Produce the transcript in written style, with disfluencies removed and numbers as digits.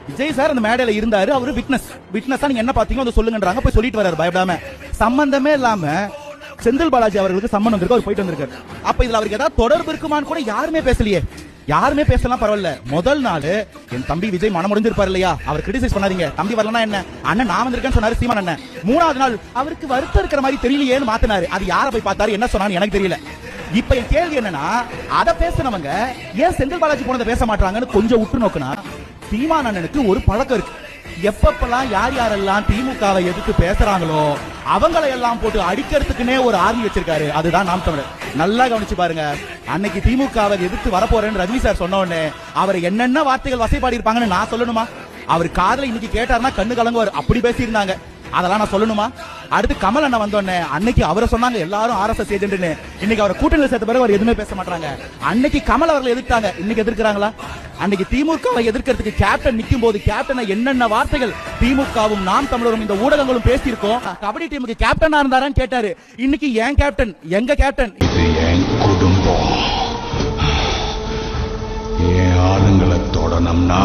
Vijay sir அந்த மேடையில இருந்தாரு, அவரு விட்னஸா நீங்க என்ன பாத்தீங்களோ அதை சொல்லுங்கன்றாங்க, போய் சொல்லிட்டு வராரு பயப்படாம. சம்பந்தமே இல்லாம செந்தில் பாலாஜி அவர்களுக்கு சம்மன் வந்திருக்கு, அவர் போயிட்டு வந்திருக்காரு. அப்ப இதுல அவருக்கு ஏதாவது தொடர்பு இருக்குமான்னு கூட யாருமே பேசலையே. யாருமே பேசலாம் பரவாயில்ல. முதல் நாள் என் தம்பி விஜய் மனம் முடிஞ்சிருப்பாரு இல்லையா, அவர் கிரிட்டிசைஸ் பண்ணாதீங்க, தம்பி வரலன்னா என்ன, அண்ணன் நான் வந்திருக்கேன்னு சொன்னாரு சீமான் அண்ணன். மூணாவது நாள் அவருக்கு வருத்தம் இருக்கிற மாதிரி தெரியலையேன்னு மாத்தினாரு. அது யாரை போய் பார்த்தாரு, என்ன சொன்னான்னு எனக்கு தெரியல. இப்ப என் கேள்வி என்னன்னா, அதை பேசினவங்க ஏன் செந்தில் பாலாஜி போனதை பேச மாட்டாங்கன்னு கொஞ்சம் உற்று நோக்குனா, சீமான் அண்ணனுக்கு ஒரு பழக்கம் இருக்கு. எப்பப்பெல்லாம் யார் யாரெல்லாம் திமுகவை எதிர்த்து பேசுறாங்களோ அவங்களை எல்லாம் போட்டு அடிக்கிறதுக்குன்னே ஒரு ஆர்மி வச்சிருக்காரு. அதுதான் நாம் தமிழர். நல்லா கவனிச்சு பாருங்க. அன்னைக்கு திமுகவை எதிர்த்து வரப்போறேன்னு ரஜினி சார் சொன்ன உடனே அவர் என்னென்ன வார்த்தைகள் வசைப்பாடி இருப்பாங்கன்னு நான் சொல்லணுமா? அவர் காதல இன்னைக்கு கேட்டாருன்னா கண்ணு கலங்குவார், அப்படி பேசியிருந்தாங்க. அதெல்லாம் நான் சொல்லணுமா? அடுத்து கமல் அண்ணன் வந்தோடனே அன்னைக்கு அவரை சொன்னாங்க எல்லாரும் RSS ஏஜென்ட்னு. இன்னைக்கு அவர் கூட்டணியில் சேர்த்த பிறகு அவர் எதுவுமே பேச மாட்டாங்க. அன்னைக்கு கமல் அவர்களை எதிர்த்தாங்க, இன்னைக்கு எதிர்க்கிறாங்களா? அன்னைக்கு திமுகவை எதிர்க்கிறதுக்கு கேப்டன் நிற்கும் போது கேப்டனை என்னென்ன வார்த்தைகள் திமுகவும் நாம் தமிழரும் இந்த ஊடகங்களும் பேசியிருக்கோம். கபடி டீமுக்கு கேப்டனா இருந்தாரான்னு கேட்டாரு. இன்னைக்கு ஏன் கேப்டன், எங்க கேப்டன்? இது என் குடும்பம். என் ஆளுங்களை தொடணும்னா